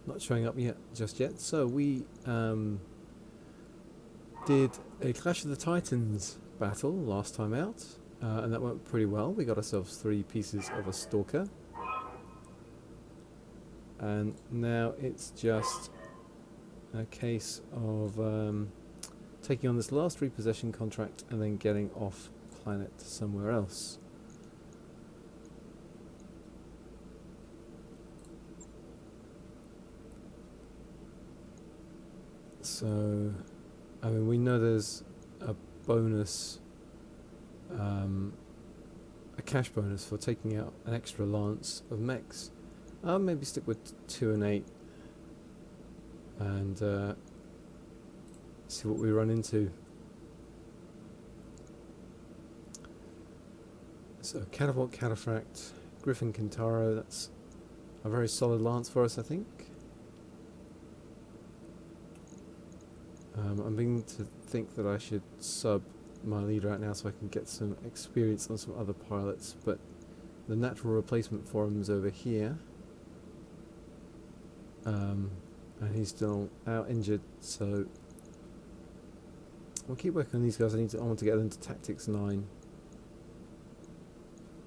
Not showing up yet, just yet. So we did a Clash of the Titans battle last time out, and that went pretty well. We got ourselves 3 pieces of a Stalker, and now it's just a case of taking on this last repossession contract and then getting off planet somewhere else. So, I mean, we know there's a bonus, a cash bonus for taking out an extra lance of mechs. I'll maybe stick with 2 and 8 and see what we run into. So, Catapult, Cataphract, Griffin, Kintaro, that's a very solid lance for us, I think. I'm beginning to think that I should sub my leader out now so I can get some experience on some other pilots, but the natural replacement for him is over here. And he's still out injured, so we'll keep working on these guys. I want to get them to Tactics 9. And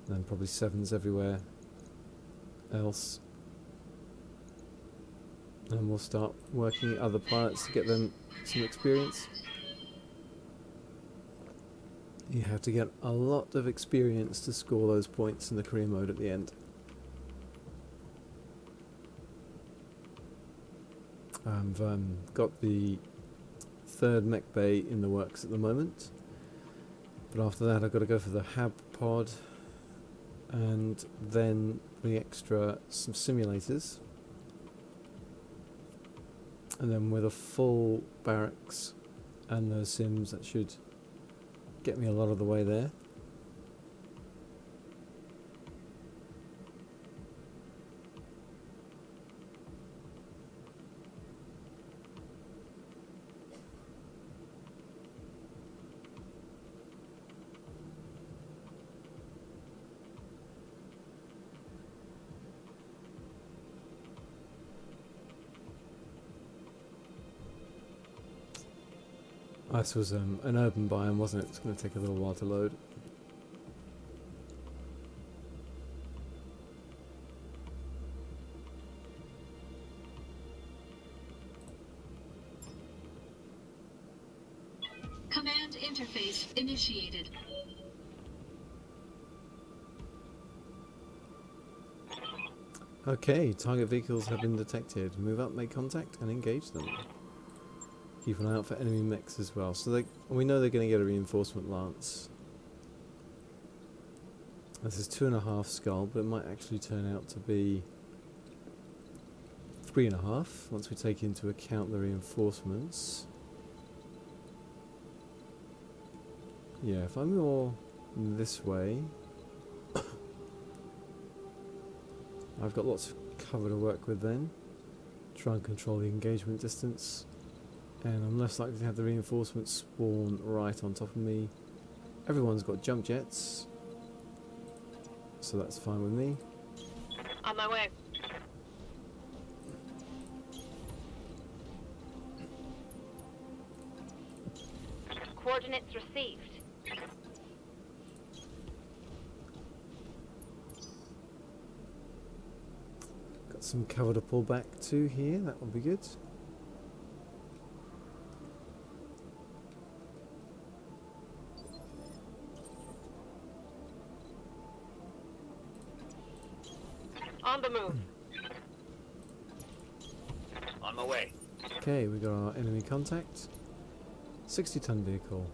then probably 7s everywhere else. And we'll start working other pilots to get them some experience. You have to get a lot of experience to score those points in the career mode at the end. I've got the 3rd mech bay in the works at the moment, but after that I've got to go for the hab pod and then some simulators. And then with a full barracks and those sims, that should get me a lot of the way there. This was an urban biome, wasn't it? It's going to take a little while to load. Command interface initiated. Okay, target vehicles have been detected. Move up, make contact, and engage them. Keep an eye out for enemy mechs as well. So we know they're going to get a reinforcement lance. This is 2.5 skull, but it might actually turn out to be 3.5 once we take into account the reinforcements. Yeah, if I'm more this way, I've got lots of cover to work with then. Try and control the engagement distance. And I'm less likely to have the reinforcements spawn right on top of me. Everyone's got jump jets, so that's fine with me. On my way. Coordinates received. Got some cover to pull back to here, that will be good. On the move. On my way. Okay, we got our enemy contact. 60-ton vehicle.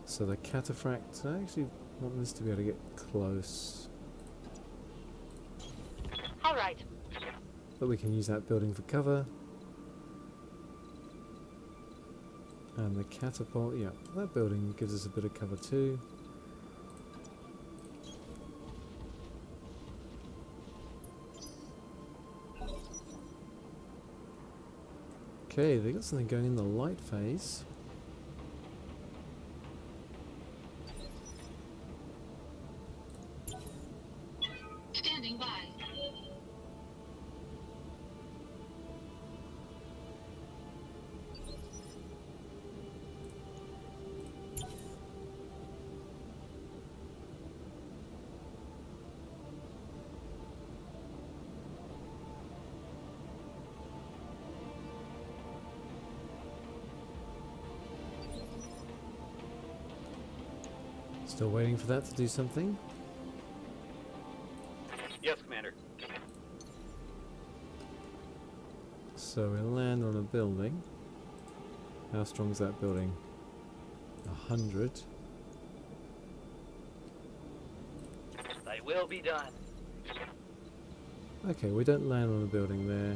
So the Cataphract, I actually want this to be able to get close. Alright. But we can use that building for cover. And the catapult, yeah, that building gives us a bit of cover too. Okay, they got something going in the light phase. Still waiting for that to do something. Yes, Commander. So we land on a building. How strong is that building? 100. Thy will be done. Okay, we don't land on a building there.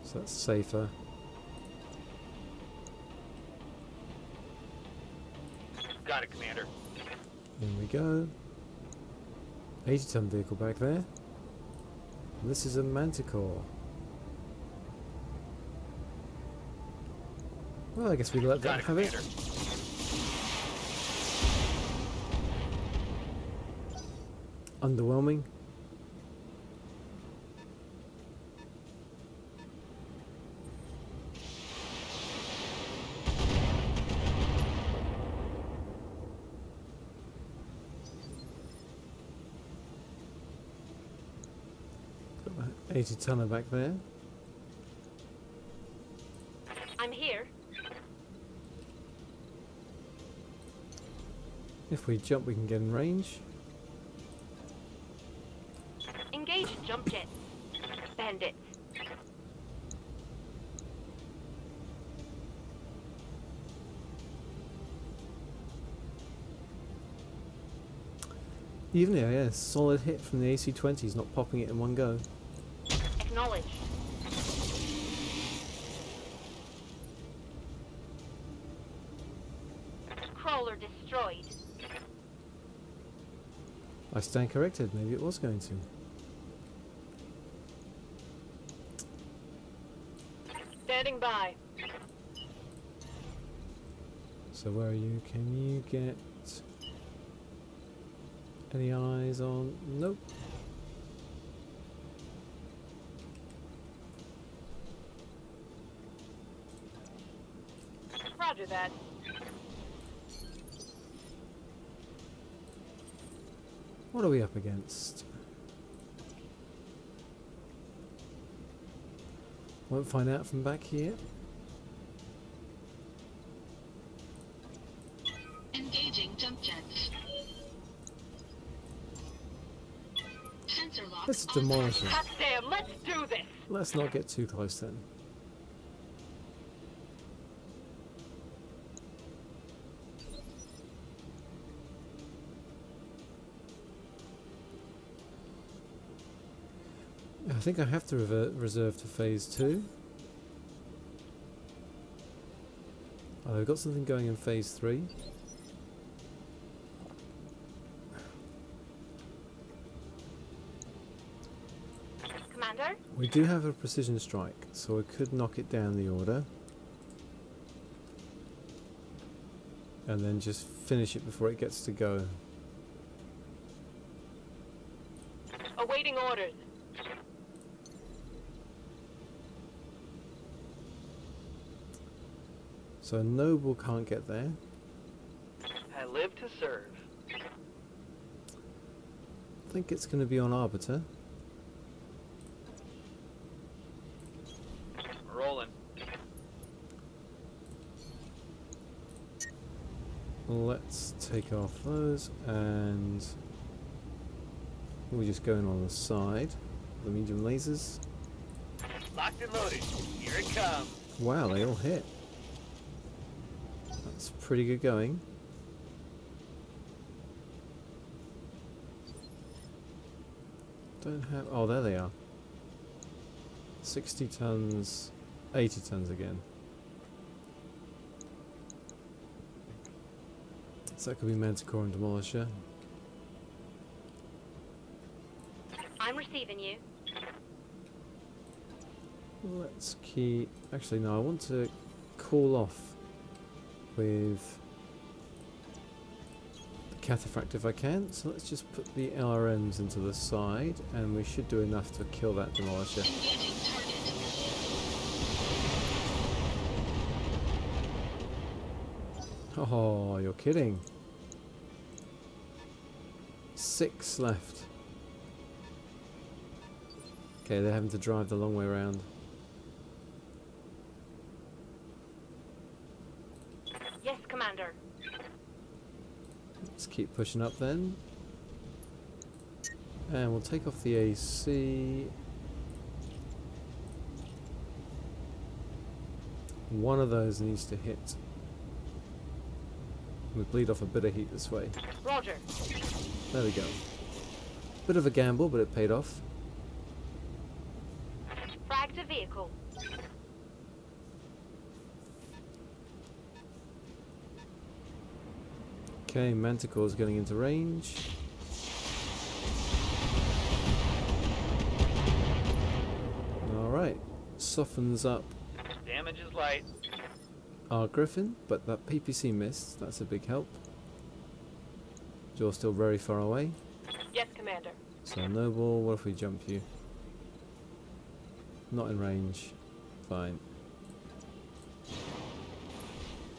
So that's safer. Got it, Commander. In we go. 80-ton vehicle back there. And this is a Manticore. Well, I guess we let Got that it, have it. Commander. Underwhelming. Got that 80-tonner back there. I'm here. If we jump, we can get in range. Engage jump jet. Bandits. Even yeah, yeah, solid hit from the AC-20s, not popping it in one go. Acknowledged. Crawler destroyed. I stand corrected, maybe it was going to. Standing by. So where are you? Can you get any eyes on? Nope. Roger that. What are we up against? Won't find out from back here. Engaging jump jets. Sensor lock Let's on demolish it. Hot damn, let's do this! Let's not get too close then. I think I have to reserve to phase 2. Oh, they've got something going in phase 3. Commander? We do have a precision strike, so we could knock it down the order. And then just finish it before it gets to go. Awaiting orders. So Noble can't get there. I live to serve. I think it's going to be on Arbiter. Rolling. Let's take off those and we'll just go in on the side. The medium lasers. Locked and loaded. Here it comes. Wow, they all hit. That's pretty good going. Don't have... Oh, there they are. 60 tons, 80 tons again. So that could be Manticore and Demolisher. I'm receiving you. Let's keep... Actually, no, I want to call off with the Cataphract if I can. So let's just put the LRMs into the side and we should do enough to kill that Demolisher. engaging target. Oh, you're kidding. 6 left. Okay, they're having to drive the long way around. Yes, Commander. Let's keep pushing up then. And we'll take off the AC. One of those needs to hit. We bleed off a bit of heat this way. Roger. There we go. Bit of a gamble, but it paid off. Frag to vehicle. Okay, Manticore's getting into range. Alright, softens up Damage is light. our Griffin, but that PPC missed. That's a big help. You're still very far away. Yes, Commander. So Noble, what if we jump you? Not in range. Fine.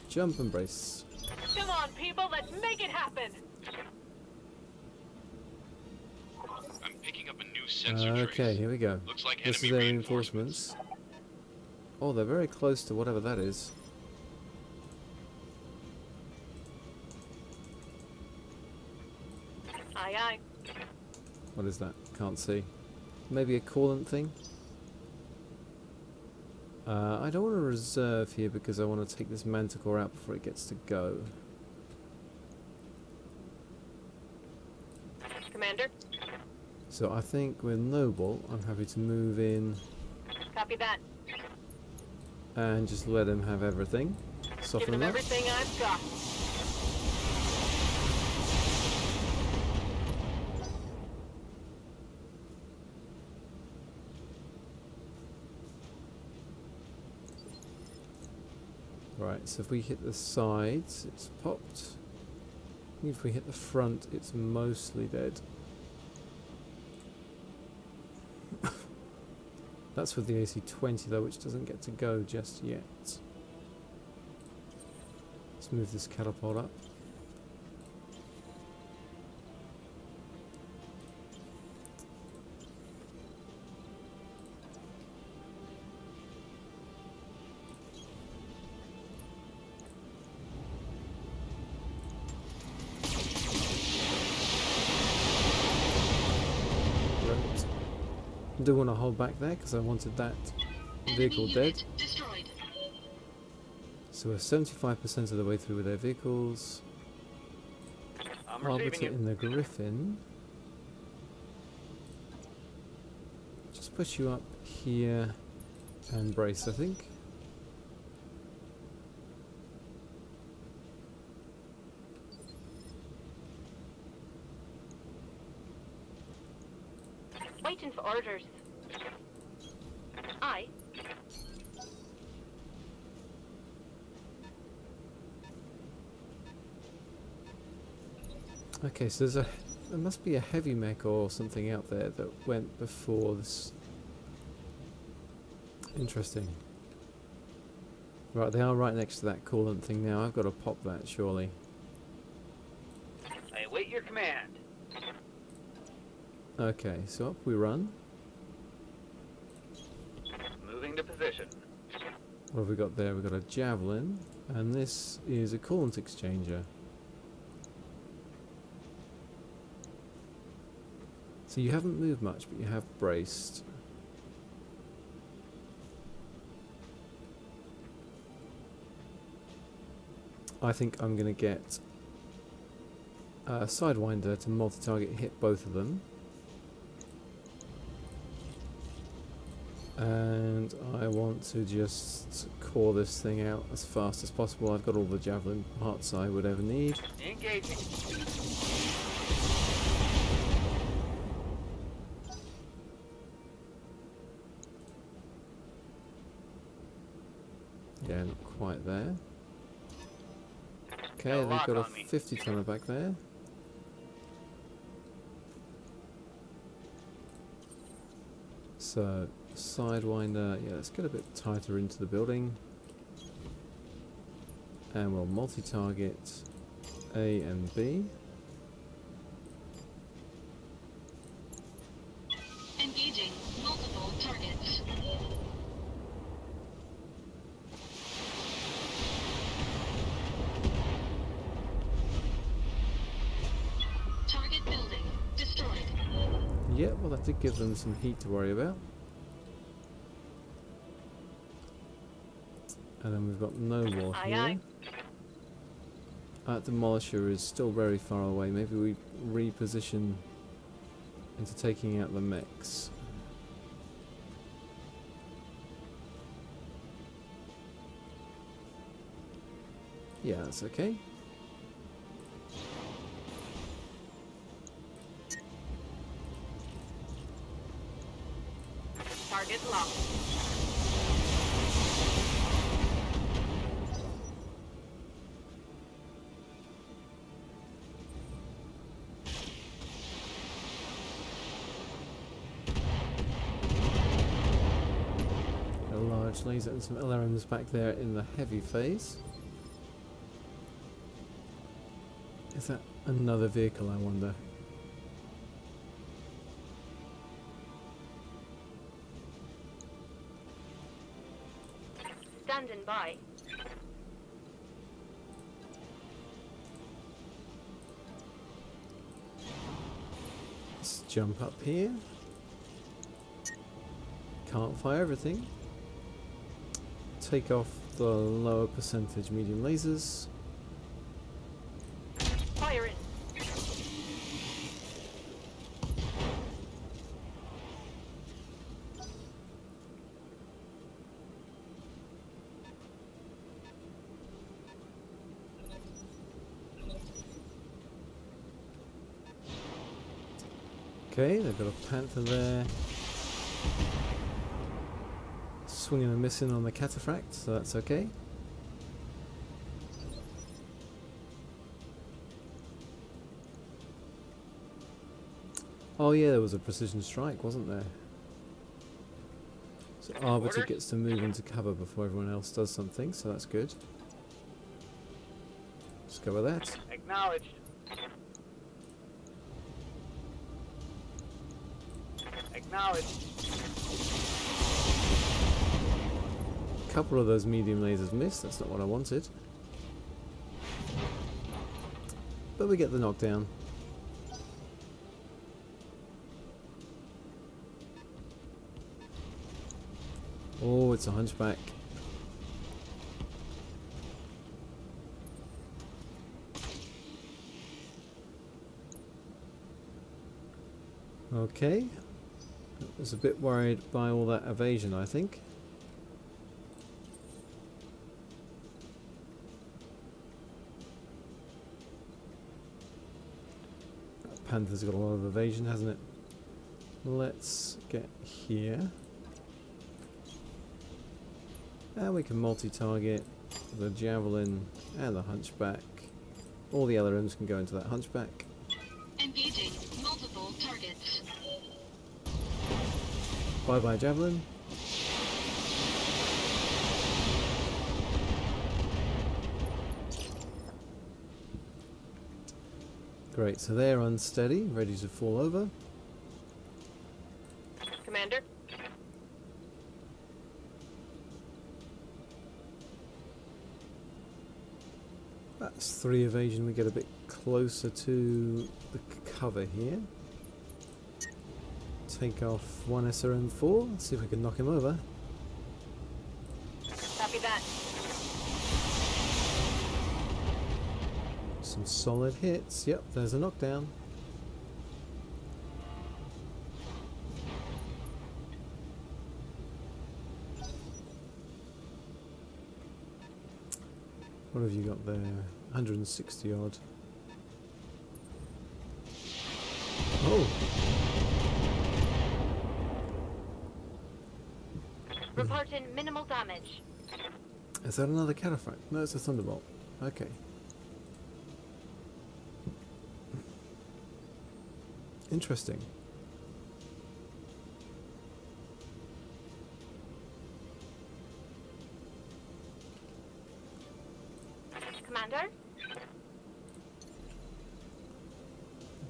Jump and brace. Come on, people, let's make it happen! I'm picking up a new sensor Okay, trace. here we go. Looks like This is enemy their reinforcements. Oh, they're very close to whatever that is. Aye, aye. What is that? Can't see. Maybe a coolant thing? I don't want to reserve here because I want to take this Manticore out before it gets to go. Commander, So I think with Noble, I'm happy to move in copy that. and just let him have everything. Give Soften them him up. everything I've got. Right, so if we hit the sides, it's popped. If we hit the front, it's mostly dead. That's with the AC-20 though, which doesn't get to go just yet. Let's move this catapult up. Do want to hold back there because I wanted that vehicle Enemy dead. unit destroyed. So we're 75% of the way through with their vehicles. I'm Arbiter receiving you. in the Griffin. Just push you up here and brace, I think. Waiting for orders. Aye. Okay, so there must be a heavy mech or something out there that went before this. Interesting. Right, they are right next to that coolant thing now. I've got to pop that, surely. I await your command. Okay, so up we run. Moving to position. What have we got there? We've got a javelin, and this is a coolant exchanger. So you haven't moved much, but you have braced. I think I'm going to get a Sidewinder to multi-target hit both of them. And I want to just core this thing out as fast as possible. I've got all the javelin parts I would ever need. Engaging. Yeah, not quite there. Okay, Got a they've lock got a on me. 50 tonner back there. So, Sidewinder, yeah, let's get a bit tighter into the building. And we'll multi-target A and B. Engaging multiple targets. Yeah, well that did give them some heat to worry about. And then we've got no more Aye, here. aye. That demolisher is still very far away. Maybe we reposition into taking out the mechs. Yeah, that's okay. Target locked. A large laser and some LRMs back there in the heavy phase. Is that another vehicle, I wonder? Standing by. Let's jump up here. Can't fire everything. Take off the lower percentage medium lasers. Fire in. Okay, they've got a Panther there. Swinging and missing on the Cataphract, so that's okay. Oh yeah, there was a precision strike, wasn't there? So Arbiter Order. gets to move into cover before everyone else does something, so that's good. Let's go with that. Acknowledged. Acknowledged. A couple of those medium lasers missed, that's not what I wanted. But we get the knockdown. Oh, it's a hunchback. Okay. I was a bit worried by all that evasion, I think. That Panther's got a lot of evasion, hasn't it? Let's get here. And we can multi-target the Javelin and the Hunchback. All the LRMs can go into that Hunchback. Engaging multiple targets. Bye bye Javelin. Great, so they're unsteady, ready to fall over. Commander. That's 3 evasion, we get a bit closer to the cover here. Take off one SRM4, let's see if we can knock him over. Copy that. Some solid hits, yep, there's a knockdown. What have you got there? 160 odd. Oh! Reporting minimal damage. Is that another Cataphract? No, it's a Thunderbolt. Okay. Interesting. Commander.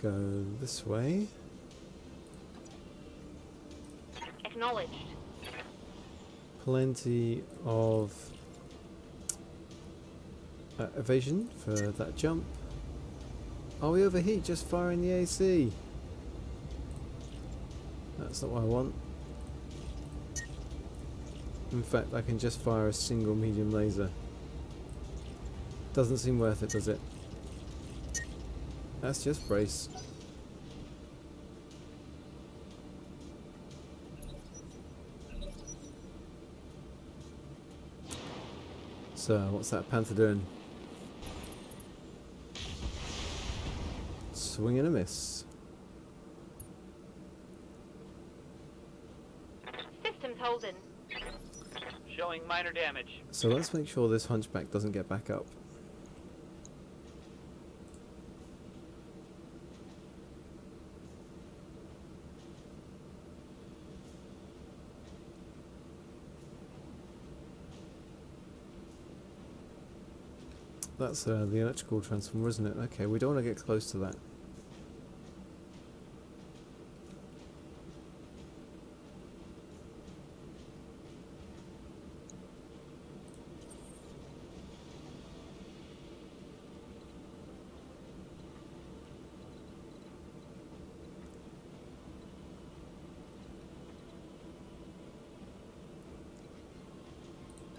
Go this way. Acknowledged. Plenty of evasion for that jump. Oh, we overheat just firing the AC. That's not what I want. In fact, I can just fire a single medium laser. Doesn't seem worth it, does it? That's just brace. So, what's that Panther doing? Swing and a miss. Systems holding. Showing minor damage. So let's make sure this hunchback doesn't get back up. That's the electrical transformer, isn't it? Okay, we don't want to get close to that.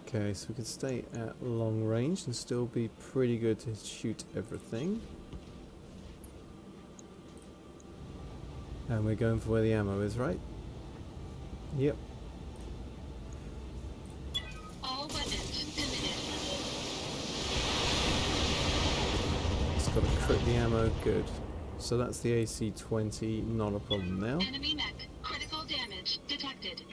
Okay, so we can stay at long range and still be pretty good to shoot everything. And we're going for where the ammo is, right? Yep. All weapons committed. It's got to crit the ammo, good. So that's the AC-20, not a problem now. Enemy mech. Critical damage detected.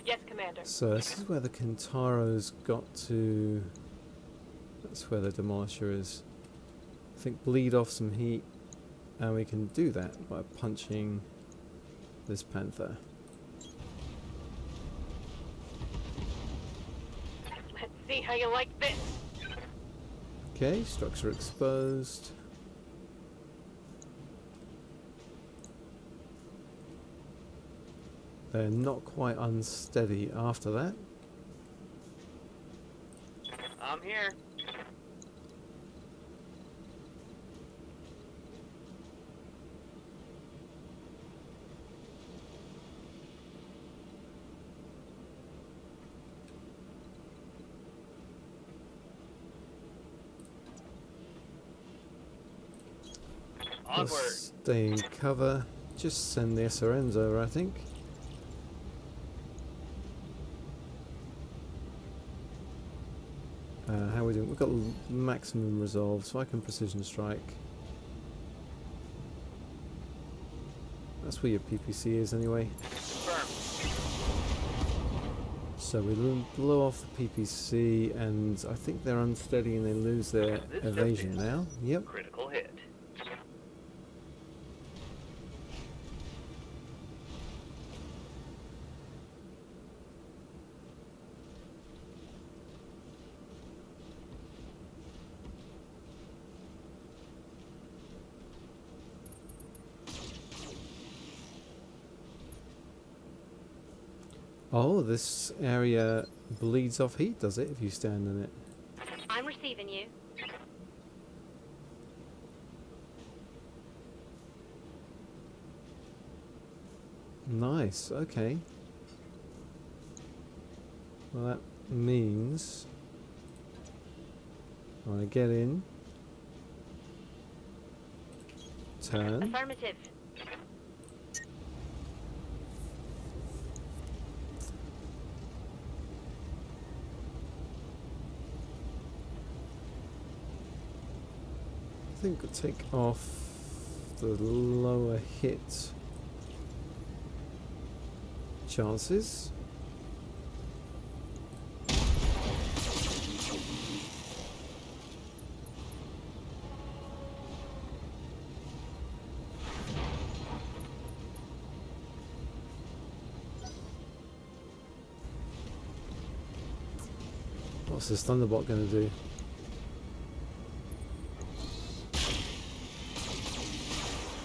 Yes, Commander. So this is where the Kintaro's got to... That's where the Demolisher is. I think bleed off some heat, and we can do that by punching this Panther. Let's see how you like this. Okay, structure exposed. They're not quite unsteady after that. I'm here. Onward. Let's stay in cover. Just send the SRMs over, I think. How are we doing? We've got maximum resolve, so I can precision strike. That's where your PPC is anyway. Confirmed. So we blow off the PPC, and I think they're unsteady and they lose their This evasion just now. Yep. Critical hit. Oh, this area bleeds off heat, does it, if you stand in it? I'm receiving you. Nice, okay. Well, that means when I get in, turn, Affirmative. I think we'll take off the lower hit chances. What's this Thunderbot going to do?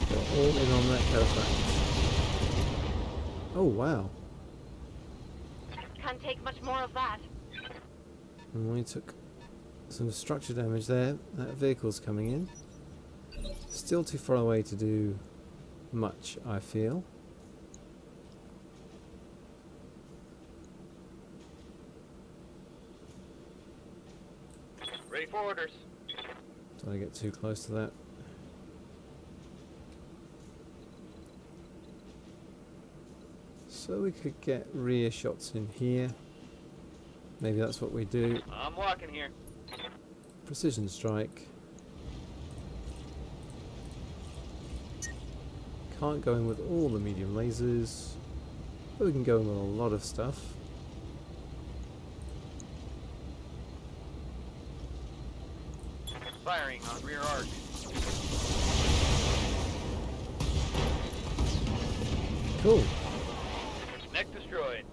They're all in on that Cataphract. Oh wow. Can't take much more of that. And we took some structure damage there. That vehicle's coming in. Still too far away to do much, I feel. Ready for orders. Don't want to get too close to that. So we could get rear shots in here. Maybe that's what we do. I'm walking here. Precision strike. Can't go in with all the medium lasers, but we can go in with a lot of stuff. Firing on rear arc. Cool. Neck destroyed.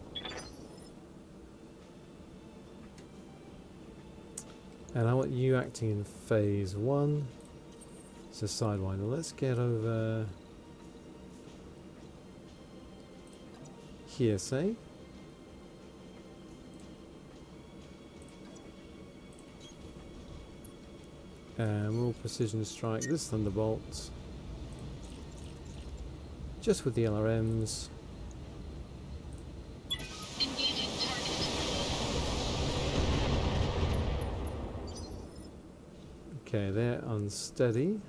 And I want you acting in phase 1. So Sidewinder. Let's get over here, say. And we'll precision strike this Thunderbolt. Just with the LRMs. Engaging target. Okay, they're unsteady.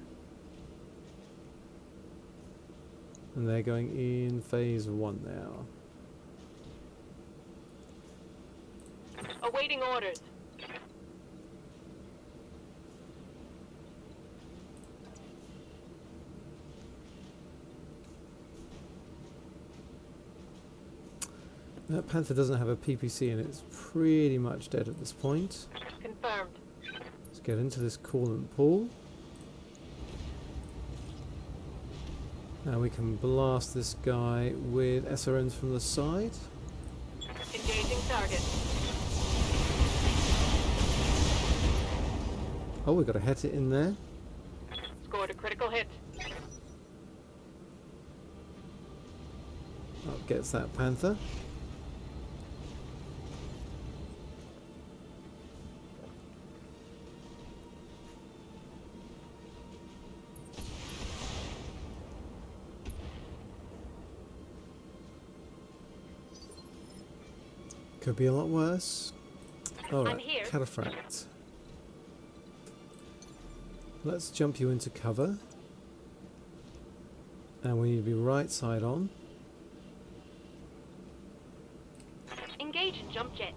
And they're going in phase 1 now. Awaiting orders. That Panther doesn't have a PPC and it's pretty much dead at this point. Confirmed. Let's get into this coolant pool. Now we can blast this guy with SRMs from the side. Engaging target. Oh, we've got a het in there. Scored a critical hit. That gets that Panther. Could be a lot worse. Alright, here. Cataphract. Let's jump you into cover. And we need to be right side on. Engaging jump jet.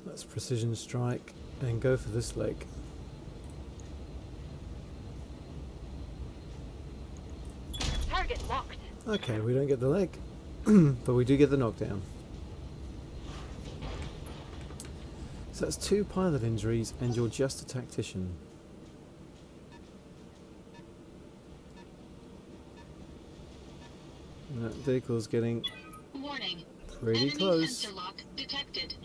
Let's precision strike and go for this leg. Target locked. Okay, we don't get the leg, but we do get the knockdown. So that's 2 pilot injuries and you're just a tactician. And that vehicle's getting Warning. pretty Enemy close. sensor lock detected.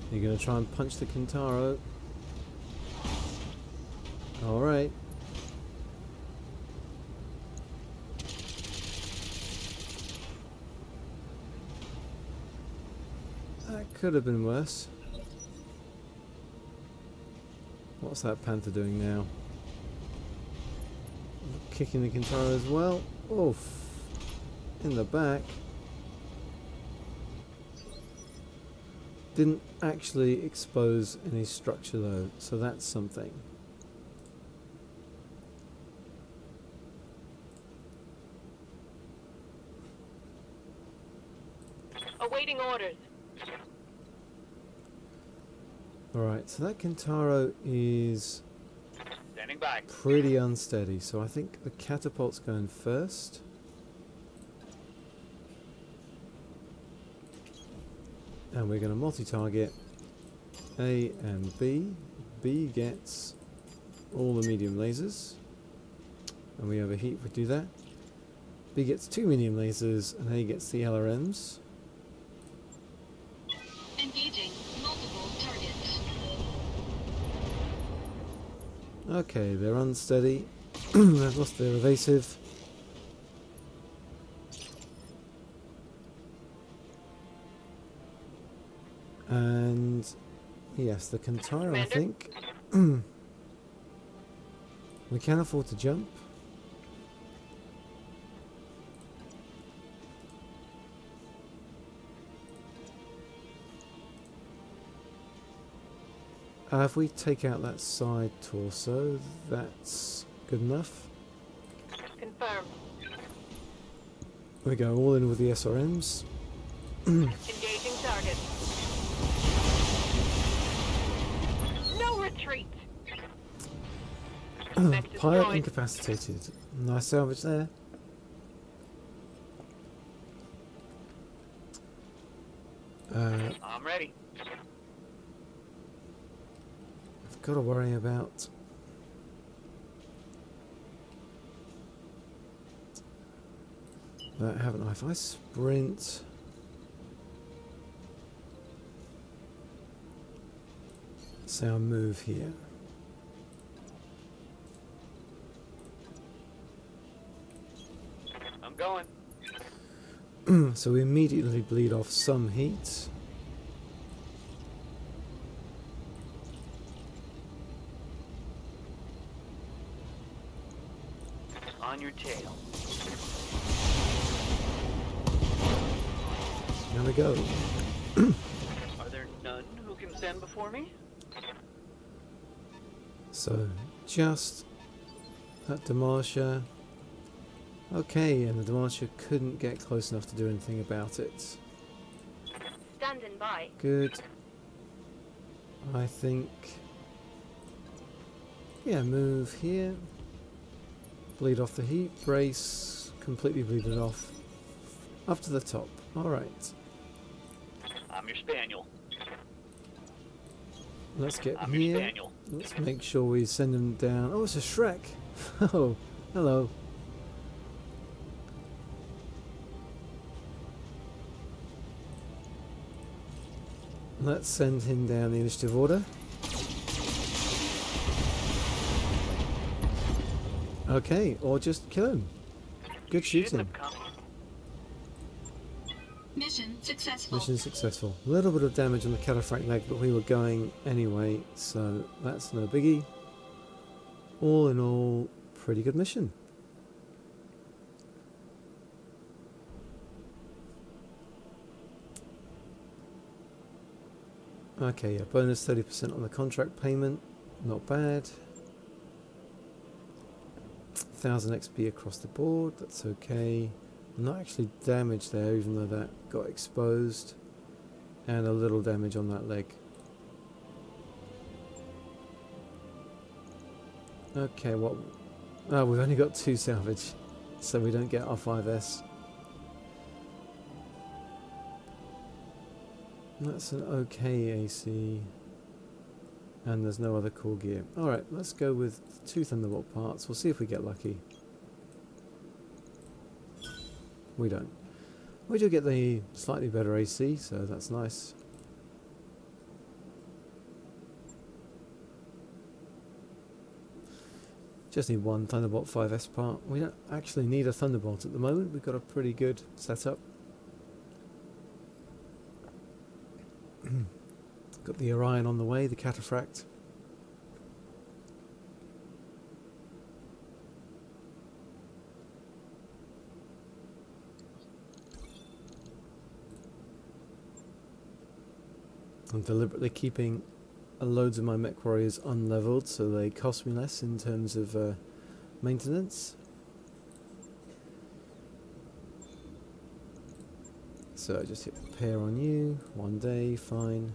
You're going to try and punch the Kintaro. Alright. That could have been worse. What's that Panther doing now? Kicking the Kintaro as well. Oof. In the back. Didn't actually expose any structure though, so that's something. Awaiting orders. Alright, so that Kintaro is Standing by. pretty unsteady, so I think the catapult's going first. And we're going to multi-target A and B. B gets all the medium lasers. And we overheat if we do that. B gets 2 medium lasers and A gets the LRMs. Engaging multiple targets. Okay, they're unsteady. They've lost their evasive. And yes, the Kantara, I Commander? think. We can afford to jump. If we take out that side torso, that's good enough. Confirmed. We go all in with the SRMs. Engaging target. No retreat! Mech Pilot destroyed. incapacitated. Nice salvage there. I'm ready. I've got to worry about that, haven't I? If I sprint, say I move here. I'm going. So we immediately bleed off some heat. On your tail. There we go. Are there none who can stand before me? So just that demolisher. Okay, and the demolisher couldn't get close enough to do anything about it. Standing by. Good. I think. Yeah, move here. Bleed off the heat. Brace. Completely bleed it off. Up to the top. Alright. I'm your spaniel. Let's get I'm your here. spaniel. Let's make sure we send them down. Oh, it's a Shrek. Oh, hello. Let's send him down the initiative order. Okay, or just kill him. Good Shouldn't shooting. have come. Mission successful. Mission successful. A little bit of damage on the Cataphract leg, but we were going anyway, so that's no biggie. All in all, pretty good mission. Okay, yeah, bonus 30% on the contract payment. Not bad. 1000 XP across the board, that's okay. Not actually damaged there, even though that got exposed. And a little damage on that leg. Okay, what? Oh, we've only got 2 salvage, so we don't get our 5S. That's an okay AC. And there's no other cool gear. Alright, let's go with 2 Thunderbolt parts. We'll see if we get lucky. We don't. We do get the slightly better AC, so that's nice. Just need 1 Thunderbolt 5S part. We don't actually need a Thunderbolt at the moment. We've got a pretty good setup. Got the Orion on the way, the Cataphract. I'm deliberately keeping loads of my mech warriors unleveled so they cost me less in terms of maintenance. So I just hit repair on you, 1 day, fine.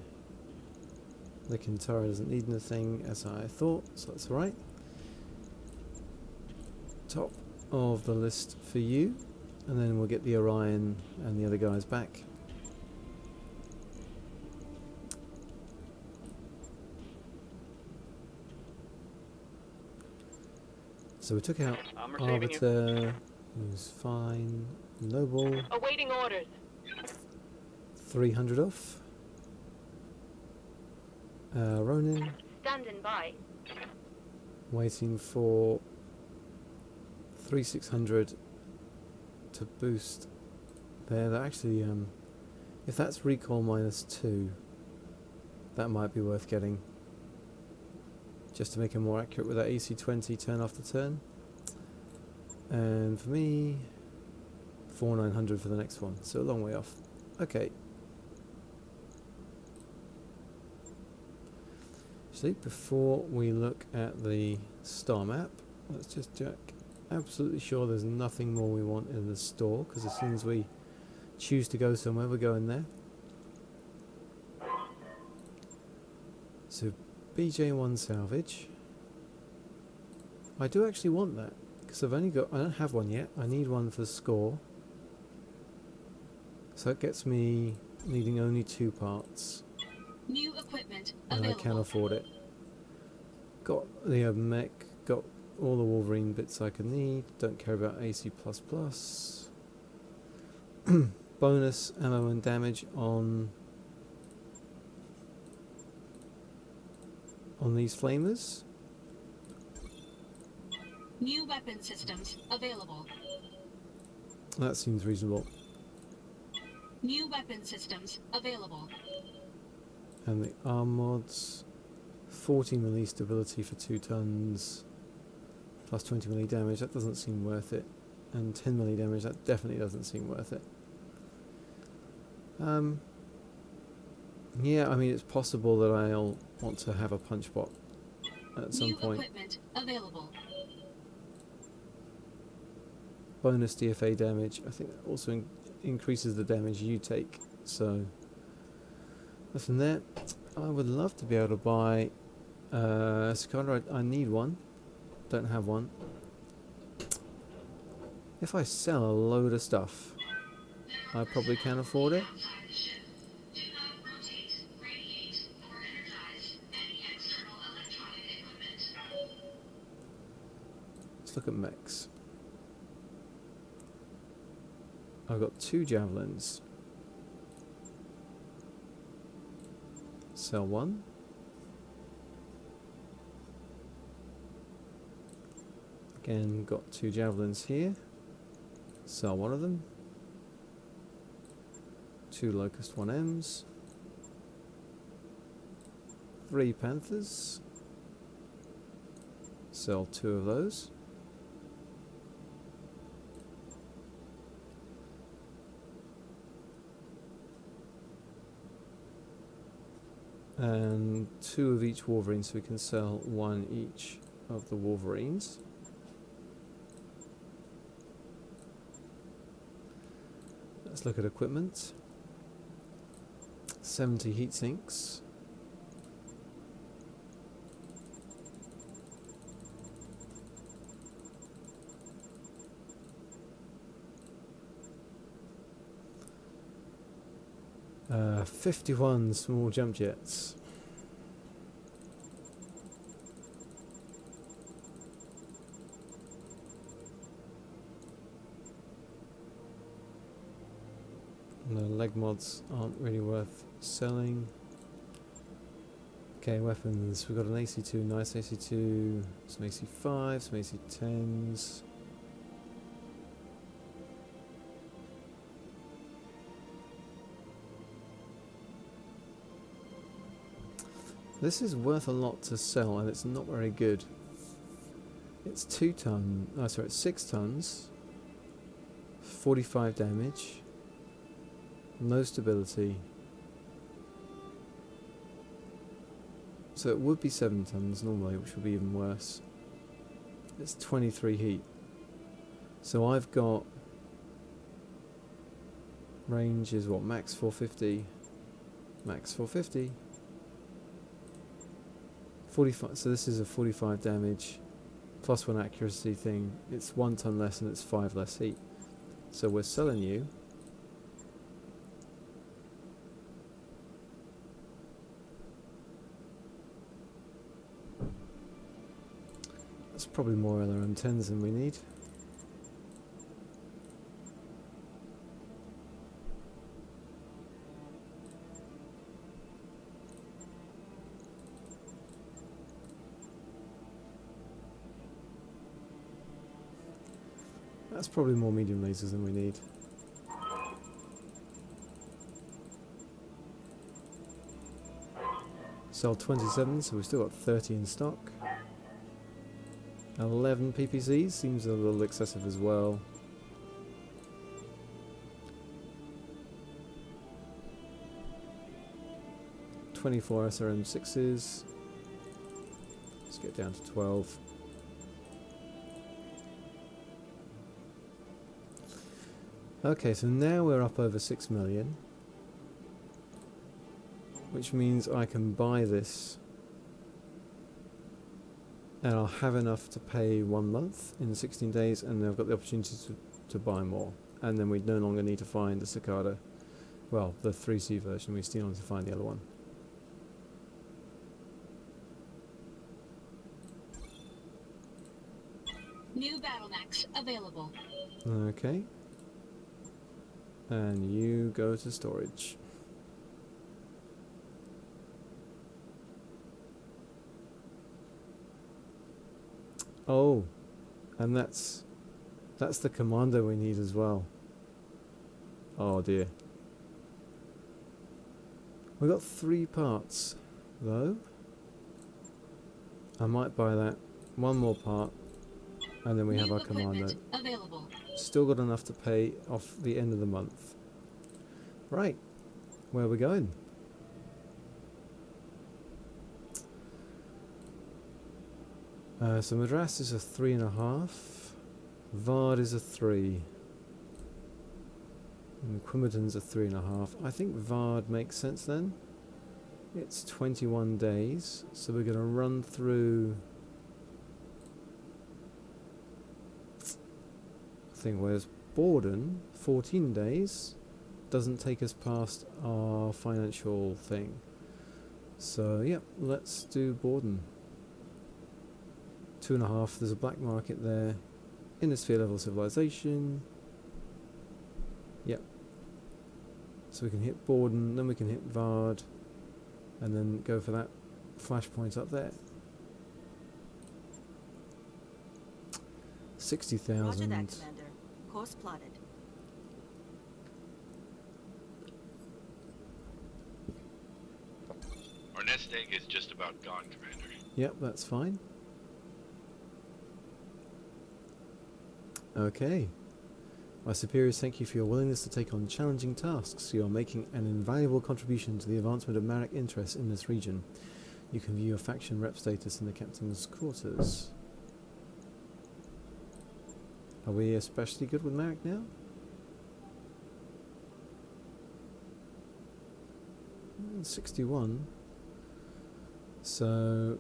The Kintara doesn't need anything as I thought, so that's alright. Top of the list for you, and then we'll get the Orion and the other guys back. So we took out I'm receiving you. Arbiter, who's fine. Noble, Awaiting orders. 300 off. Ronin, Standing by. Waiting for 3600 to boost there. That actually, if that's recall -2, that might be worth getting. Just to make it more accurate with that AC-20 turn after turn. And for me, 4900 for the next one, so a long way off. Okay. Actually, before we look at the star map, let's just check. Absolutely sure there's nothing more we want in the store, because as soon as we choose to go somewhere, we're going there. So BJ1 salvage. I do actually want that, because I don't have one yet. I need one for score. So that gets me needing only 2 parts. New equipment And available. I can afford it. Got the mech, got all the Wolverine bits I can need. Don't care about AC++. Bonus ammo and damage on these flamers. New weapon systems available. That seems reasonable. New weapon systems available. And the arm mods, 40 melee stability for 2 tons, plus 20 melee damage. That doesn't seem worth it. And 10 melee damage. That definitely doesn't seem worth it. Yeah, I mean, it's possible that I'll want to have a punch bot at some New point. equipment available. Bonus DFA damage. I think that also increases the damage you take. So, other than that, I would love to be able to buy a Cicada. I need one. Don't have one. If I sell a load of stuff, I probably can afford it. Let's look at mechs. I've got 2 javelins. Sell 1. Again, got 2 javelins here. Sell 1 of them. 2 Locust 1Ms. 3 Panthers. Sell 2 of those. And 2 of each Wolverine, so we can sell 1 each of the Wolverines. Let's look at equipment. 70 heat sinks. Uh, 51 small jump jets. No, leg mods aren't really worth selling. Okay, weapons. We've got an AC2, nice AC2, some AC5, some AC10s. This is worth a lot to sell, and it's not very good. It's 2 ton. Oh, sorry, it's 6 tons. 45 damage. No stability. So it would be 7 tons normally, which would be even worse. It's 23 heat. So I've got range is what? Max 450. Max 450. 45. So this is a 45 damage plus 1 accuracy thing. It's 1 ton less and it's 5 less heat. So we're selling you that's probably more LRM10s than we need. That's probably more medium lasers than we need. Sell 27, so we've still got 30 in stock. 11 PPCs seems a little excessive as well. .24 SRM6s. Let's get down to 12. Okay, so now we're up over 6 million. Which means I can buy this. And I'll have enough to pay 1 month in 16 days, and then I've got the opportunity to buy more. And then we no longer need to find the Cicada. Well, the 3C version, we still need to find the other one. New Battletech available. Okay. And you go to storage. Oh, and that's the commander we need as well. Oh dear. We've got 3 parts though. I might buy that. 1 more part, and then we have our commando. Available. Still got enough to pay off the end of the month. Right, where are we going? So Madras is a 3.5. Vard is a 3. And Quimerton's a 3.5. I think Vard makes sense then. It's 21 days, so we're going to run through. I think whereas Borden, 14 days, doesn't take us past our financial thing. So yeah, let's do Borden. 2.5, there's a black market there. Innosphere level civilization. Yep. So we can hit Borden, then we can hit Vard, and then go for that flashpoint up there. 60,000. Roger that, Commander. Course plotted. Our nest egg is just about gone, Commander. Yep, that's fine. Okay. My superiors thank you for your willingness to take on challenging tasks. You are making an invaluable contribution to the advancement of Marek interests in this region. You can view your faction rep status in the captain's quarters. Are we especially good with Marek now? Mm, 61. So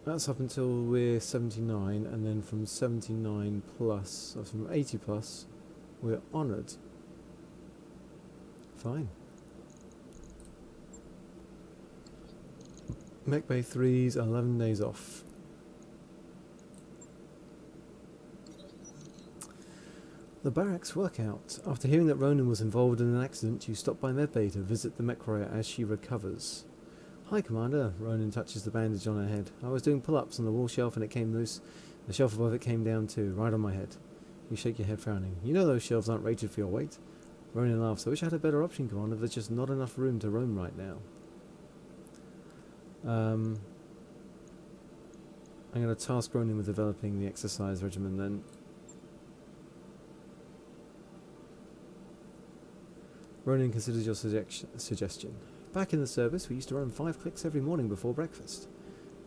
that's up until we're 79, and then from 79 plus, or from 80 plus, we're honoured. Fine. Mech Bay 3's 11 days off. The barracks workout. After hearing that Ronan was involved in an accident, you stop by Medbay to visit the mech warrior as she recovers. Hi, Commander. Ronan touches the bandage on her head. I was doing pull-ups on the wall shelf and it came loose. The shelf above it came down too, right on my head. You shake your head, frowning. You know those shelves aren't rated for your weight. Ronan laughs. I wish I had a better option, Commander. There's just not enough room to roam right now. I'm going to task Ronan with developing the exercise regimen then. Ronan considers your suggestion. Back in the service, we used to run 5 clicks every morning before breakfast.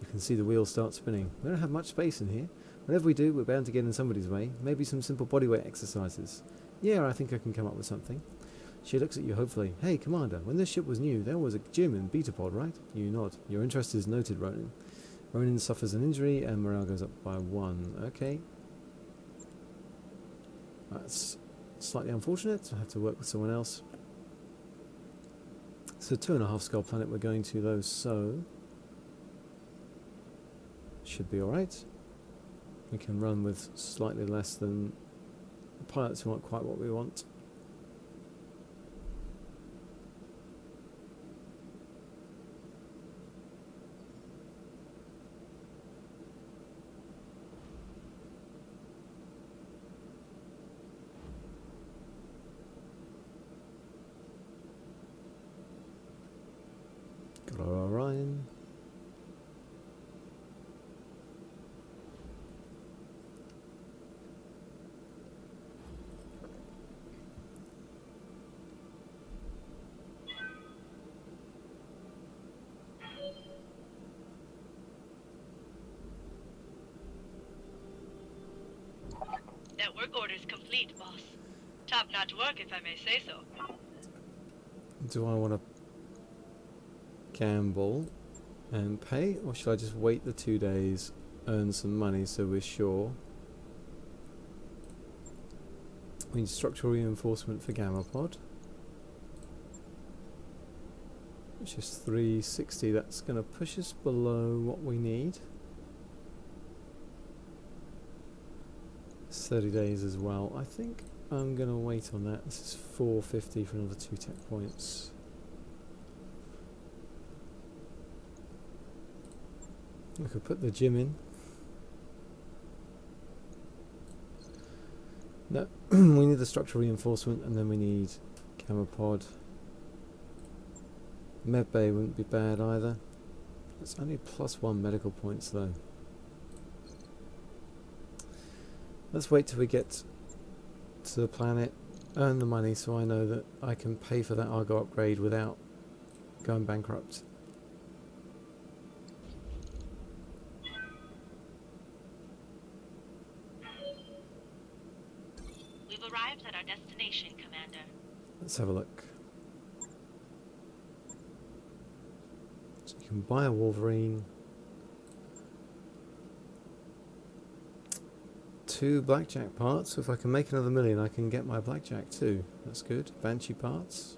You can see the wheels start spinning. We don't have much space in here. Whatever we do, we're bound to get in somebody's way. Maybe some simple bodyweight exercises. Yeah, I think I can come up with something. She looks at you hopefully. Hey, Commander, when this ship was new, there was a gym in Beta Pod, right? You nod. Your interest is noted, Ronan. Ronan suffers an injury and morale goes up by 1. Okay. That's slightly unfortunate. I have to work with someone else. So 2.5 skull planet we're going to though, so should be alright. We can run with slightly less than pilots who aren't quite what we want. Work order's complete, boss. Top-notch work, if I may say so. Do I want to gamble and pay, or should I just wait the 2 days, earn some money so we're sure? We need structural reinforcement for Gamma Pod, which is 360. That's going to push us below what we need. 30 days as well. I think I'm going to wait on that. This is 450 for another 2 tech points. I could put the gym in. No, we need the structural reinforcement, and then we need Gamma Pod. Med Bay wouldn't be bad either. It's only +1 medical points though. Let's wait till we get to the planet, earn the money so I know that I can pay for that Argo upgrade without going bankrupt. We've arrived at our destination, Commander. Let's have a look. So you can buy a Wolverine. 2 blackjack parts. If I can make another million, I can get my blackjack too. That's good. Banshee parts.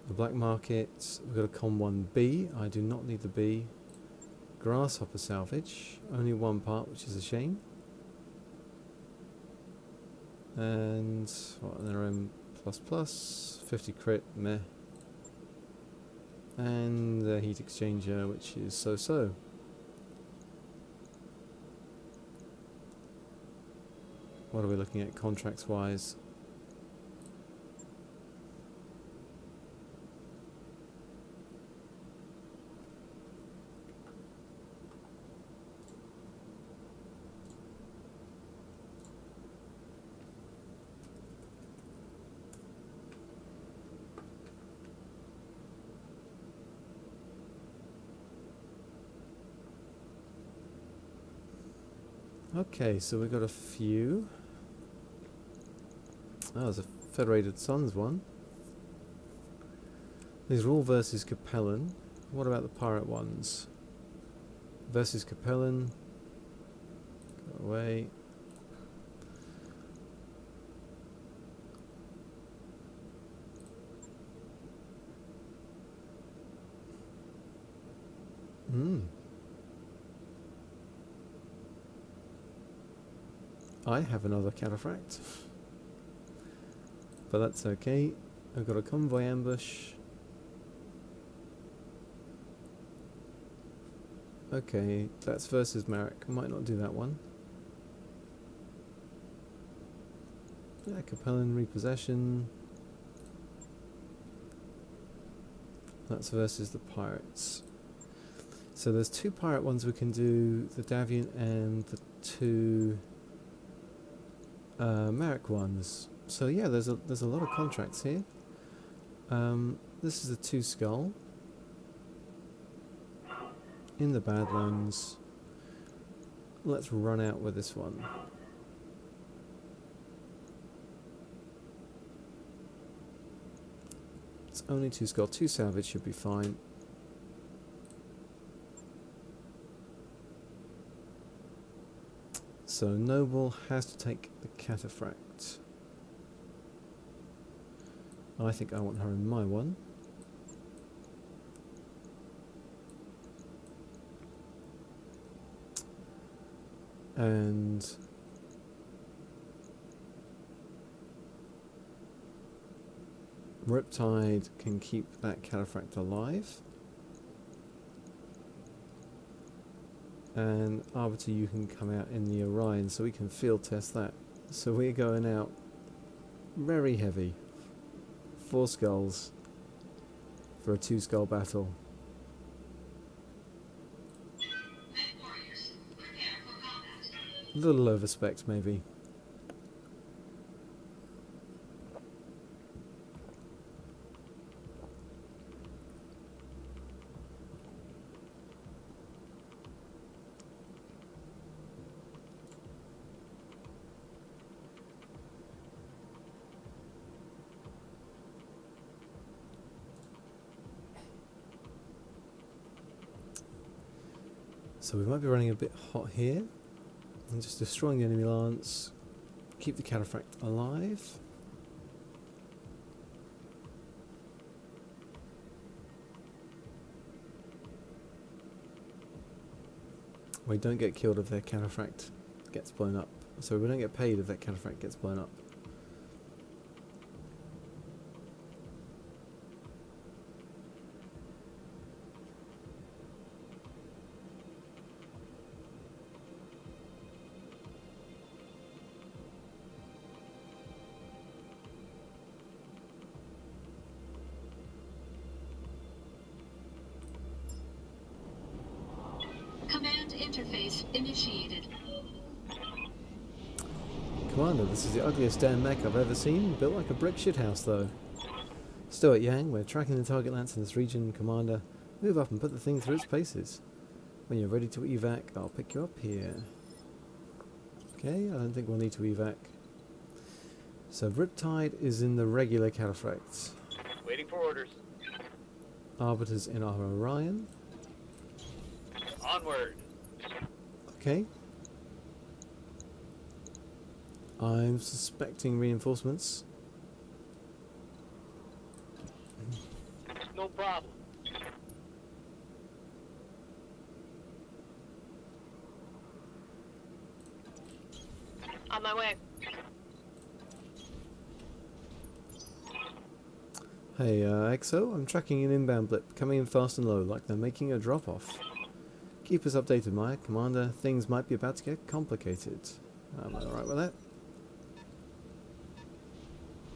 The black market. We've got a Con 1B. I do not need the B. Grasshopper salvage. Only 1 part, which is a shame. And what, an RM++. 50 crit. Meh. And a heat exchanger, which is so-so. What are we looking at contracts wise? Okay, so we've got a few. Oh, there's a Federated Suns one. These are all versus Capellan. What about the pirate ones? Versus Capellan. Go away. I have another Cataphract. But that's okay. I've got a convoy ambush. Okay, that's versus Marek. I might not do that one. Yeah, Capellan repossession. That's versus the pirates. So there's 2 pirate ones we can do, the Davian and the 2 Marek ones. So yeah, there's a lot of contracts here. This is a 2 skull in the Badlands. Let's run out with this one. It's only 2 skull, 2 salvage should be fine. So Noble has to take the Cataphract. I think I want her in my one. And Riptide can keep that Cataphract alive. And Arbiter, you can come out in the Orion so we can field test that. So we're going out very heavy. 4 skulls for a 2 skull battle. A little overspec maybe. So we might be running a bit hot here. And just destroying the enemy lance. Keep the Cataphract alive. We don't get killed if their Cataphract gets blown up. So we don't get paid if that Cataphract gets blown up. Command interface initiated. Commander, this is the ugliest damn mech I've ever seen. Built like a brick shithouse though. Still at Yang, we're tracking the target lance in this region. Commander, move up and put the thing through its paces. When you're ready to evac, I'll pick you up here. Okay, I don't think we'll need to evac. So Riptide is in the regular Cataphracts. Waiting for orders. Arbiter's in our Orion. Onward. Okay. I'm suspecting reinforcements. No problem. On my way. Hey, EXO, I'm tracking an inbound blip, coming in fast and low, like they're making a drop-off. Keep us updated, Maya. Commander, things might be about to get complicated. Am I alright with that?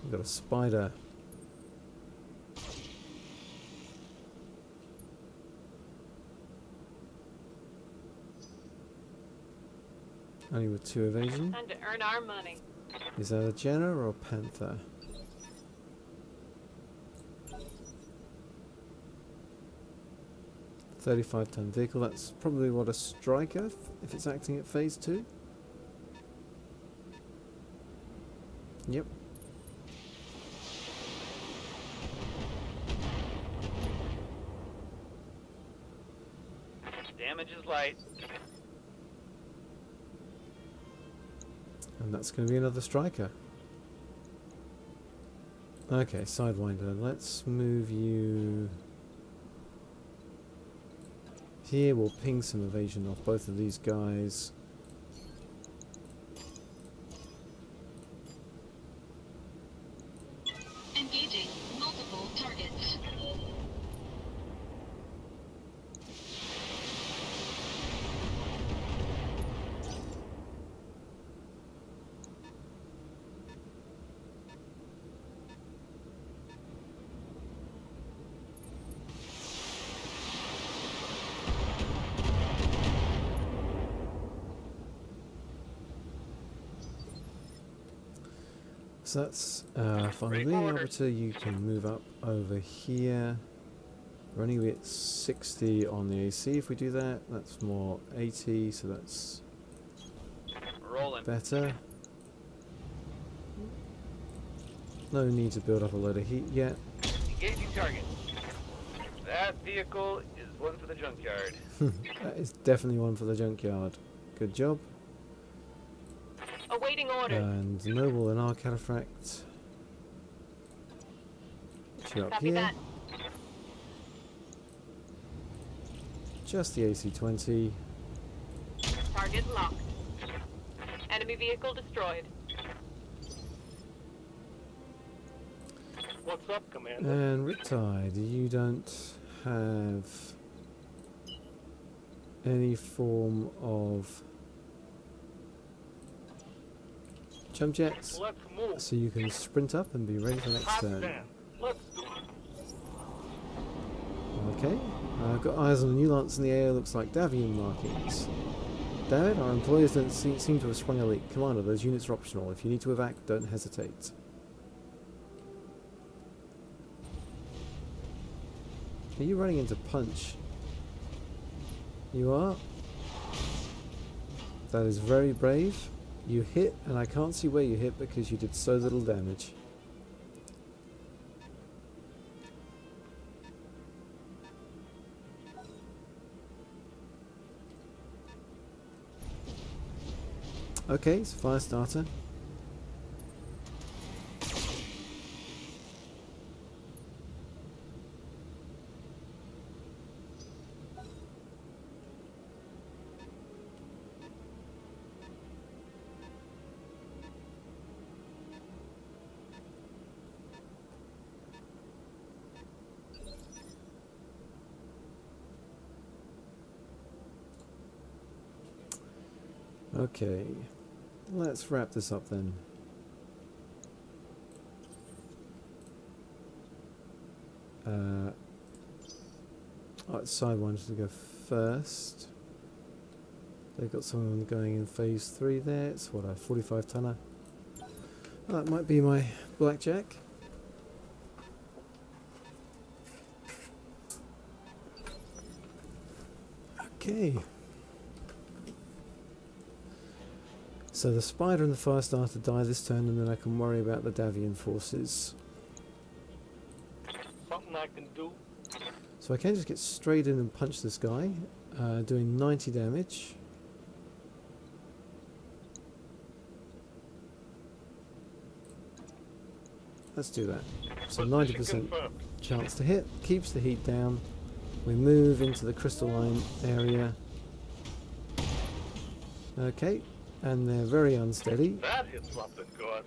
We've got a spider. Only with 2 evasion. Time to earn our money. Is that a Jenna or a Panther? $35-ton vehicle, that's probably what a striker, if it's acting at phase 2. Yep. Damage is light. And that's going to be another striker. Okay, Sidewinder, let's move you here. We'll ping some evasion off both of these guys. Engaging multiple targets. So that's finally, Ready for orders. Arbiter, you can move up over here. We're only going to be at 60 on the AC if we do that. That's more 80, so that's Rolling. better. No need to build up a load of heat yet. Engaging target. That vehicle is one for the junkyard. That is definitely one for the junkyard. Good job. Awaiting orders. And Noble and our Cataphract. Put you up Copy here. that. Just the AC-20. Target locked. Enemy vehicle destroyed. What's up, Commander? And Riptide, you don't have any form of jump jets, Let's move. so you can sprint up and be ready for next Hot turn. damn. Let's do it. Okay, I've got eyes on a new lance in the air, looks like Davian markings. Damn it, our employers don't seem to have sprung a leak. Commander, those units are optional. If you need to evac, don't hesitate. Are you running into punch? You are? That is very brave. You hit, and I can't see where you hit because you did so little damage. Okay, it's a fire starter. Okay, let's wrap this up then. Sidewinder to go first. They've got someone going in phase 3 there. It's what, a 45 tonner? That might be my blackjack. Okay. So the spider and the fire starter die this turn, and then I can worry about the Davian forces. Something I can do. So I can just get straight in and punch this guy, doing 90 damage. Let's do that. So 90% chance to hit, keeps the heat down. We move into the crystalline area. Okay, and they're very unsteady. That hits something good.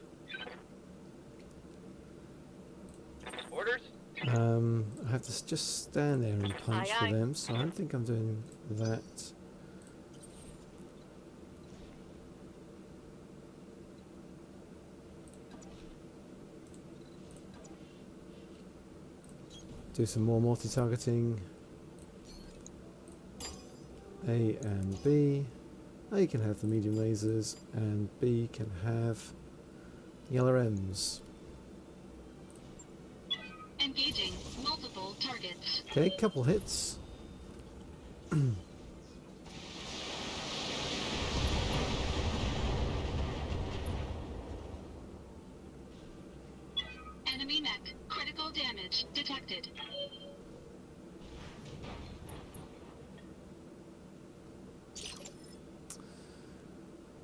Orders? I have to just stand there and punch Aye, for aye. them, so I don't think I'm doing that. Do some more multi-targeting. A and B. A can have the medium lasers, and B can have the LRMs. Engaging multiple targets. Okay, couple hits. Enemy mech. Critical damage detected.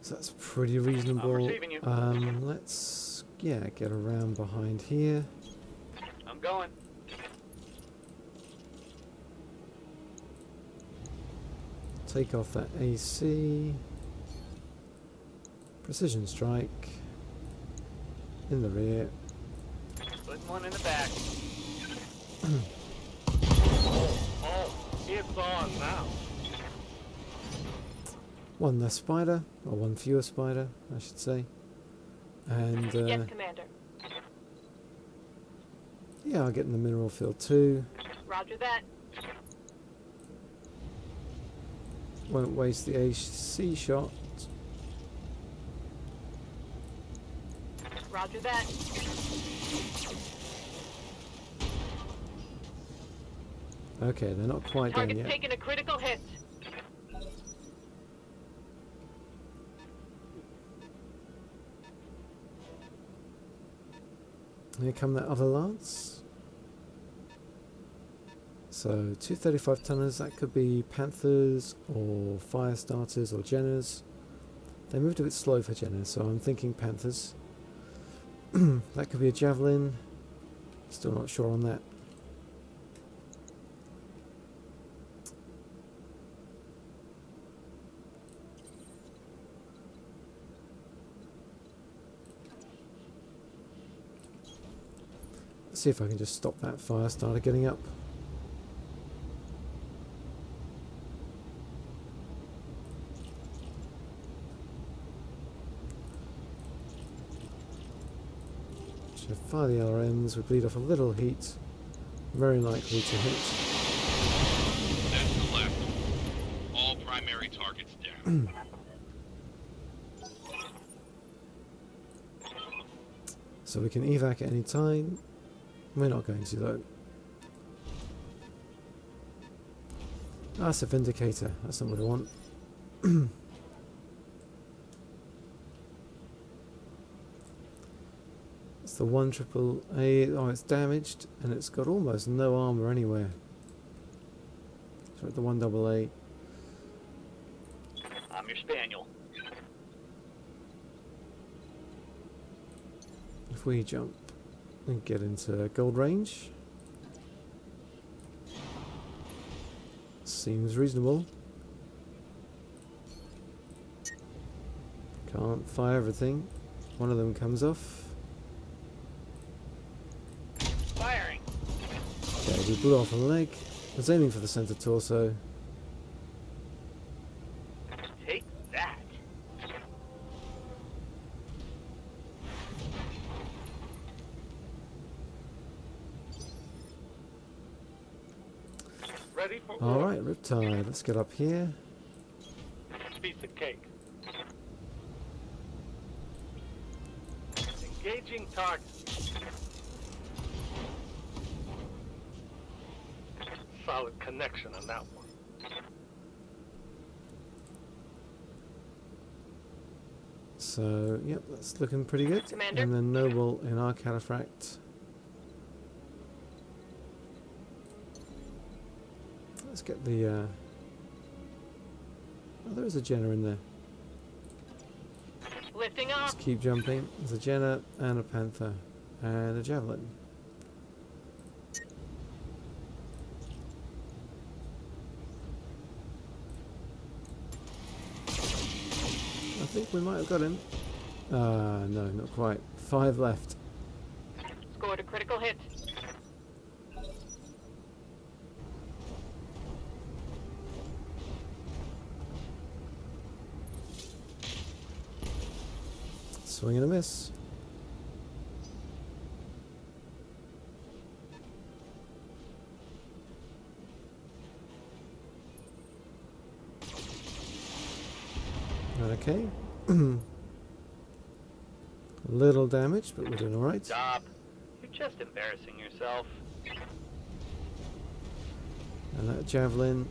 So that's pretty reasonable. receiving you. Let's get around behind here. I'm going. Take off that AC. Precision strike. In the rear. Putting one in the back. Oh, it's on now. One less spider, or one fewer spider, I should say. And Yes, Commander. yeah, I'll get in the mineral field too. Roger that. Won't waste the AC shot. Roger that. Okay, they're not quite down Target's yet. taking a critical hit. Here come that other lance. So 2 35 tonners, that could be Panthers or Fire Starters or Jenners. They moved a bit slow for Jenners, so I'm thinking Panthers. That could be a Javelin. Still not sure on that. Let's see if I can just stop that fire starter getting up. So fire the LRMs, we bleed off a little heat, very likely to hit. That's the left. All primary targets down. So we can evac at any time. We're not going to though. That's a Vindicator, that's not what I want. It's the 1AAA, oh it's damaged and it's got almost no armour anywhere. So the 1AA. I'm your spaniel. if we jump and get into gold range? Seems reasonable. Can't fire everything. One of them comes off. Firing. Okay, we blew off a leg. I was aiming for the center torso. Take that. Ready for Alright, Riptide, let's get up here. piece of cake. Engaging target. Solid connection on that one. So, yep, that's looking pretty good. Commander? And then Noble in our Cataphract. Let's get the... oh, there is a Jenna in there. Lifting Let's off. keep jumping. There's a Jenna and a Panther and a Javelin. I think we might have got him. No, not quite. 5 left. Scored a critical hit. Swing and a miss. Okay. Little damage, but we're doing alright. Stop. You're just embarrassing yourself. And that Javelin.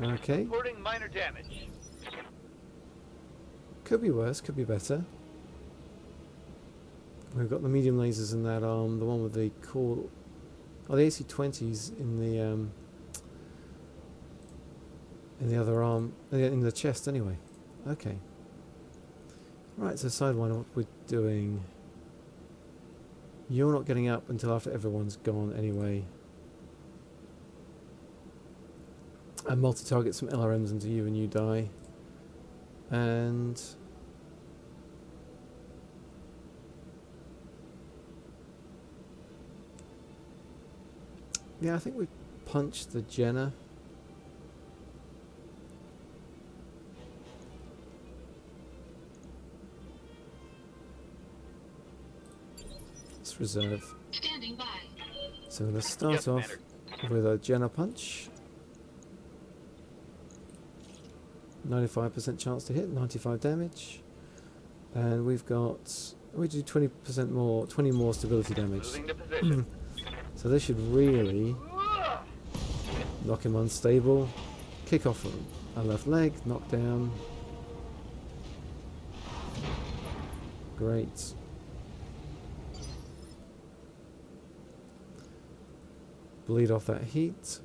Okay. Reporting minor damage. Could be worse, could be better. We've got the medium lasers in that arm, the one with the core. Oh, the AC-20s in the other arm, in the chest anyway. Okay. Right, so Sidewinder, what we're doing. You're not getting up until after everyone's gone anyway. And multi-target some LRMs into you and you die. And... yeah, I think we punched the Jenna. Let's reserve. Standing by. So let's start Yes, off with a Jenna punch. 95% chance to hit, 95 damage. And we've got... we do 20% more, 20 more stability damage. Moving to position. So this should really knock him unstable. Kick off a left leg, knock down. Great. Bleed off that heat.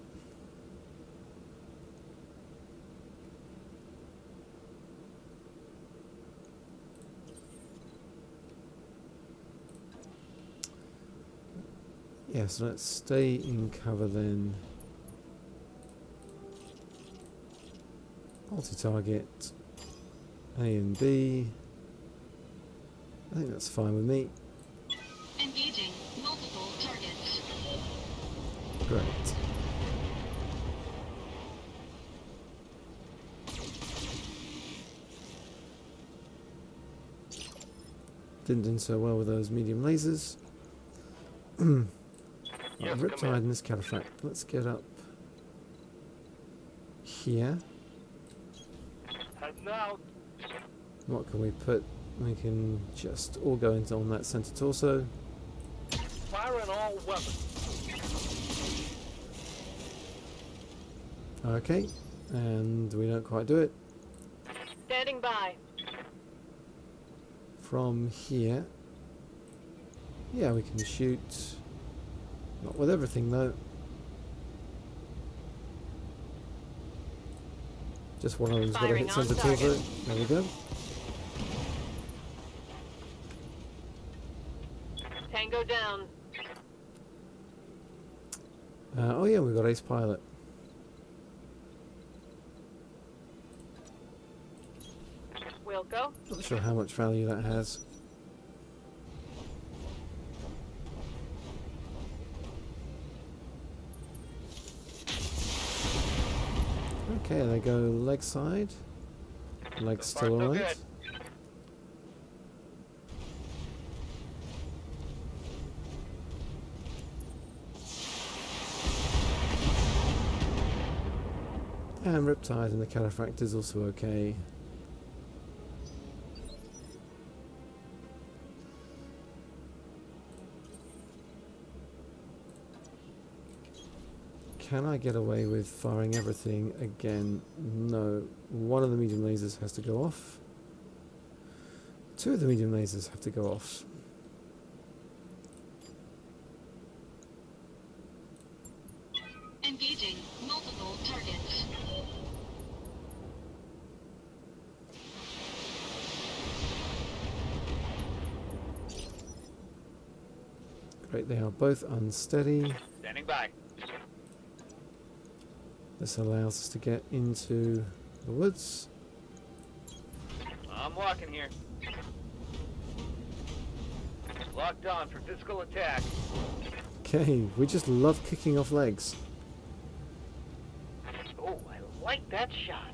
Yeah, so let's stay in cover then. Multi-target A and B. I think that's fine with me. Engaging multiple targets. Great. Didn't do so well with those medium lasers. Yes, Riptide Commander. and this Cataphract. Let's get up here. Heading out. What can we put? We can just all go into on that center torso. Firing all weapons. Okay, and we don't quite do it. Standing by. From here, yeah, we can shoot. Not with everything though. Just one of them's got to Firing hit on centre torso. target. There we go. Tango down. Oh yeah, we've got ace pilot. Wilco. Not sure how much value that has. Okay, they go leg side. Leg's So far, still so alright. good. And Riptide and the Cataphract is also okay. Can I get away with firing everything again? No. One of the medium lasers has to go off. Two of the medium lasers have to go off. Engaging multiple targets. Great, they are both unsteady. Standing by. This allows us to get into the woods. I'm walking here. Locked on for physical attack. Okay, we just love kicking off legs. Oh, I like that shot.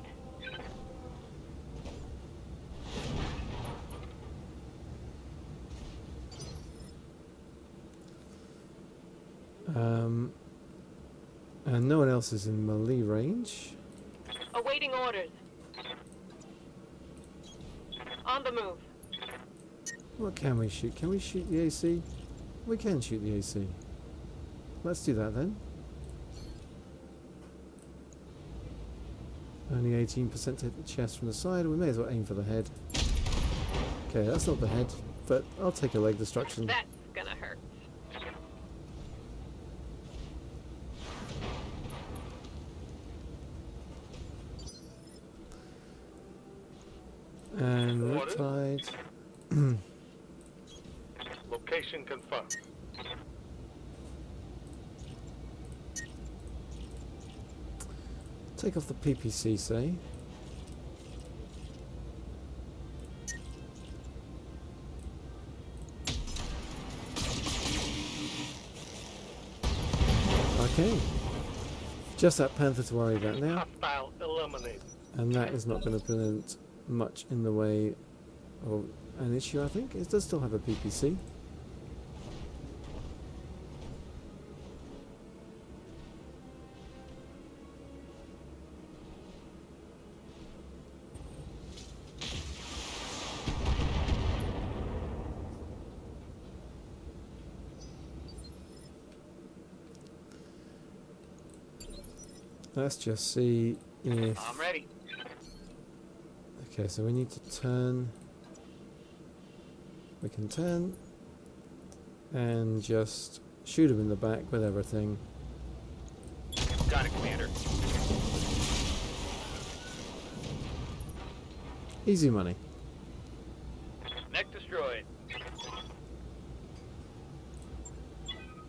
And no one else is in melee range. Awaiting orders. On the move. What can we shoot? Can we shoot the AC? We can shoot the AC. Let's do that then. Only 18% to hit the chest from the side. We may as well aim for the head. Okay, that's not the head, but I'll take a leg destruction. That's gonna hurt. And Order. Riptide. Location confirmed. Take off the PPC, say. Okay. Just that Panther to worry about now. Hostile eliminated. And that is not going to present much in the way of an issue, I think. It does still have a PPC. Let's just see if... I'm ready. Okay, so we need to turn. We can turn and just shoot him in the back with everything. Got it, Commander. Easy money. Mech destroyed.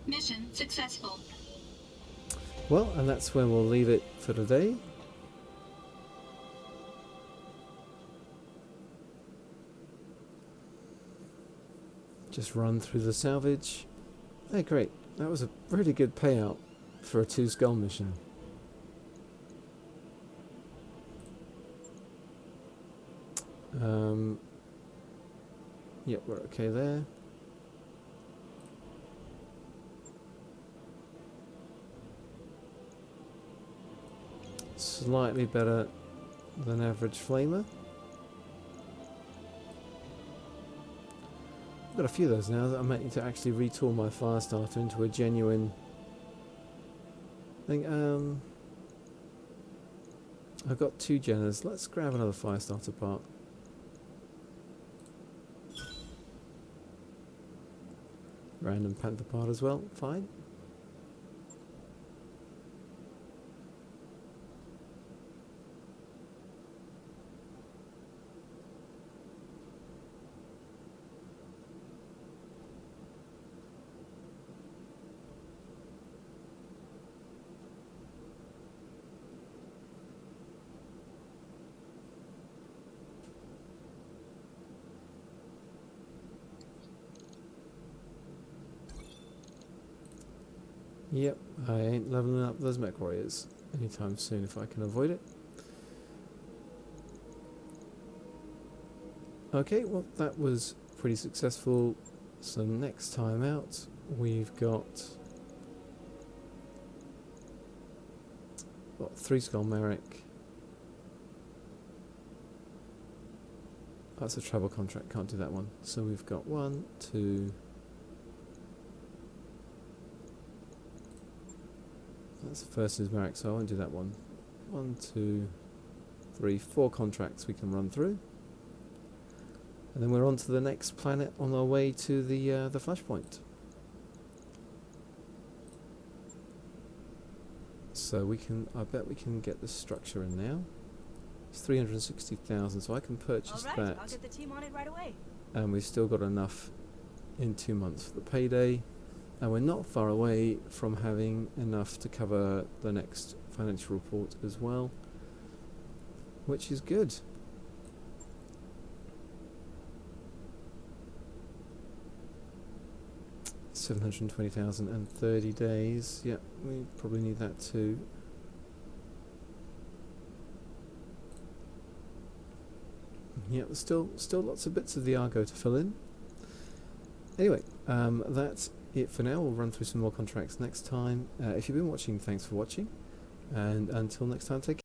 Mission successful. Well, and that's where we'll leave it for today. Just run through the salvage. Hey, great. That was a really good payout for a 2-skull mission. Yep, we're okay there. Slightly better than average flamer. I've got a few of those now that I might need to actually retool my fire starter into a genuine thing. I've got 2 Jenners. Let's grab another fire starter part. Random Panther part as well. Fine. Yep, I ain't leveling up those mech warriors anytime soon if I can avoid it. Okay, well that was pretty successful. So next time out we've got 3 Skull Merrick. That's a travel contract, can't do that one. So we've got 1, 2. That's versus Merrick, so I won't do that one. 1, 2, 3, 4 contracts we can run through. And then we're on to the next planet on our way to the flashpoint. So we can, I bet we can get the structure in now. It's 360,000, so I can purchase All right, that. I'll get the team on it right away. And we've still got enough in 2 months for the payday. And we're not far away from having enough to cover the next financial report as well, which is good. $720,000 and 30 days. Yeah, we probably need that too. Yeah, there's still lots of bits of the Argo to fill in. Anyway, that's it for now. We'll run through some more contracts next time. If you've been watching, thanks for watching, and until next time, take care.